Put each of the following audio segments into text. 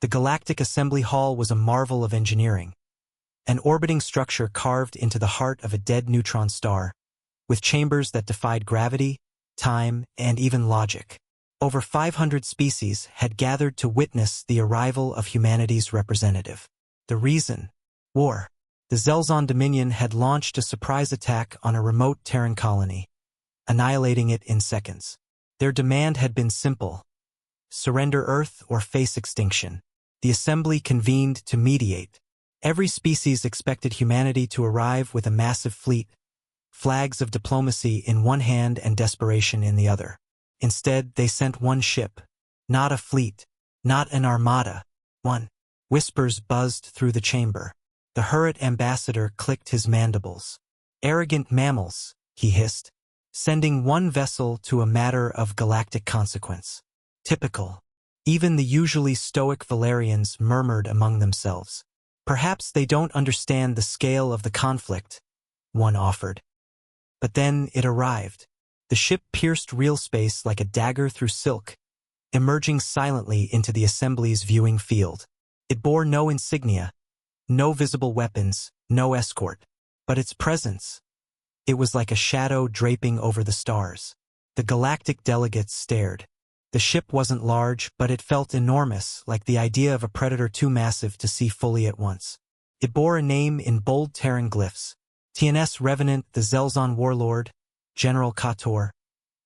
The Galactic Assembly Hall was a marvel of engineering, an orbiting structure carved into the heart of a dead neutron star, with chambers that defied gravity, time, and even logic. Over 500 species had gathered to witness the arrival of humanity's representative. The reason? War. The Zelzon Dominion had launched a surprise attack on a remote Terran colony, annihilating it in seconds. Their demand had been simple: surrender Earth or face extinction. The Assembly convened to mediate. Every species expected humanity to arrive with a massive fleet, flags of diplomacy in one hand and desperation in the other. Instead, they sent one ship, not a fleet, not an armada, one. Whispers buzzed through the chamber. The Hurrit ambassador clicked his mandibles. Arrogant mammals, he hissed. Sending one vessel to a matter of galactic consequence. Typical. Even the usually stoic Valerians murmured among themselves. Perhaps they don't understand the scale of the conflict, one offered. But then it arrived. The ship pierced real space like a dagger through silk, emerging silently into the Assembly's viewing field. It bore no insignia, no visible weapons, no escort. But its presence, it was like a shadow draping over the stars. The galactic delegates stared. The ship wasn't large, but it felt enormous, like the idea of a predator too massive to see fully at once. It bore a name in bold Terran glyphs. TNS Revenant, the Zelzon warlord, General Kator,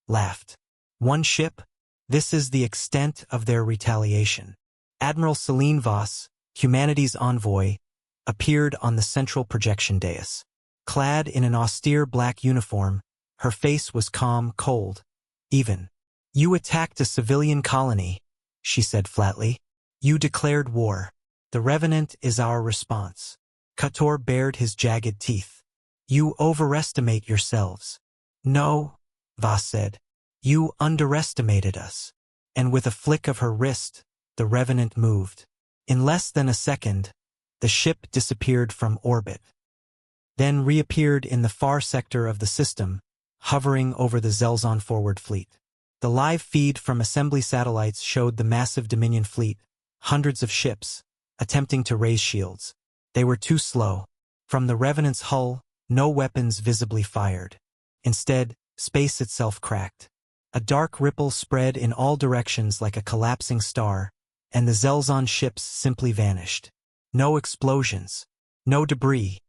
laughed. One ship? This is the extent of their retaliation. Admiral Celine Voss, humanity's envoy, appeared on the central projection dais. Clad in an austere black uniform, her face was calm, cold, even. You attacked a civilian colony, she said flatly. You declared war. The Revenant is our response. Kator bared his jagged teeth. You overestimate yourselves. No, Voss said. You underestimated us. And with a flick of her wrist, the Revenant moved. In less than a second, the ship disappeared from orbit. Then reappeared in the far sector of the system, hovering over the Zelzon forward fleet. The live feed from Assembly satellites showed the massive Dominion fleet, hundreds of ships, attempting to raise shields. They were too slow. From the Revenant's hull, no weapons visibly fired. Instead, space itself cracked. A dark ripple spread in all directions like a collapsing star, and the Zelzon ships simply vanished. No explosions, no debris.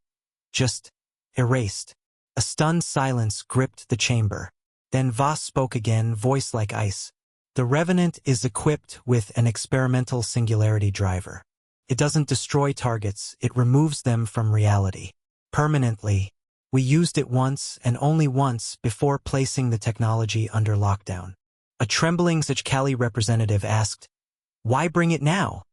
Just erased. A stunned silence gripped the chamber. Then Voss spoke again, voice like ice. The Revenant is equipped with an experimental singularity driver. It doesn't destroy targets, it removes them from reality. Permanently. We used it once and only once before placing the technology under lockdown. A trembling Zhkali representative asked, "Why bring it now?"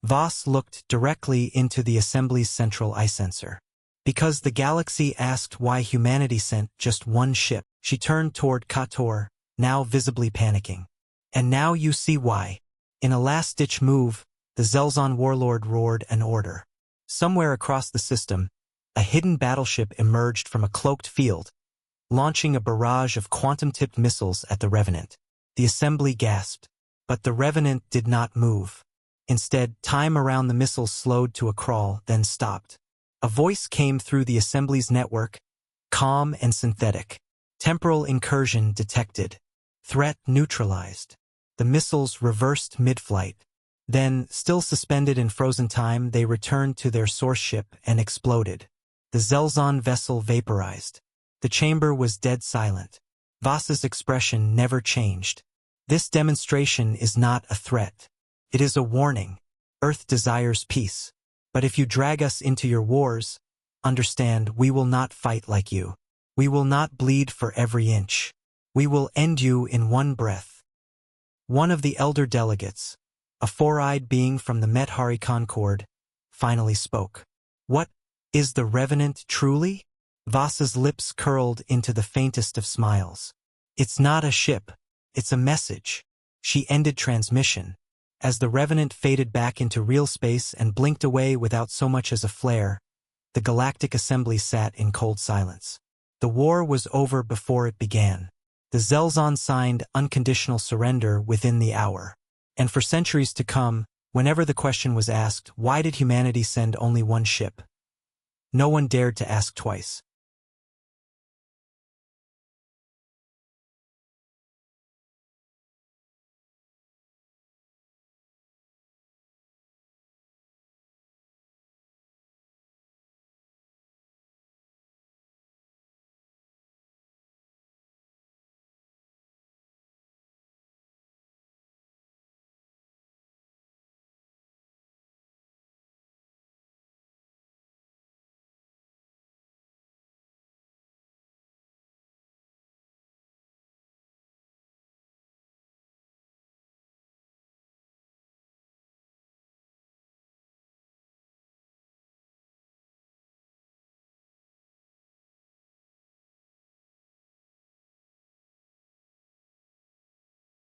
Voss looked directly into the Assembly's central eye sensor. Because the galaxy asked why humanity sent just one ship. She turned toward Kator, now visibly panicking. And now you see why. In a last-ditch move, the Zelzon warlord roared an order. Somewhere across the system, a hidden battleship emerged from a cloaked field, launching a barrage of quantum-tipped missiles at the Revenant. The Assembly gasped, but the Revenant did not move. Instead, time around the missiles slowed to a crawl, then stopped. A voice came through the Assembly's network, calm and synthetic. Temporal incursion detected. Threat neutralized. The missiles reversed mid-flight. Then, still suspended in frozen time, they returned to their source ship and exploded. The Zelzon vessel vaporized. The chamber was dead silent. Voss's expression never changed. This demonstration is not a threat. It is a warning. Earth desires peace. But if you drag us into your wars, understand we will not fight like you. We will not bleed for every inch. We will end you in one breath. One of the elder delegates, a four-eyed being from the Methari Concord, finally spoke. What, is the Revenant truly? Voss's lips curled into the faintest of smiles. It's not a ship, it's a message. She ended transmission. As the Revenant faded back into real space and blinked away without so much as a flare, the Galactic Assembly sat in cold silence. The war was over before it began. The Zelzon signed unconditional surrender within the hour. And for centuries to come, Whenever the question was asked, why did humanity send only one ship? No one dared to ask twice.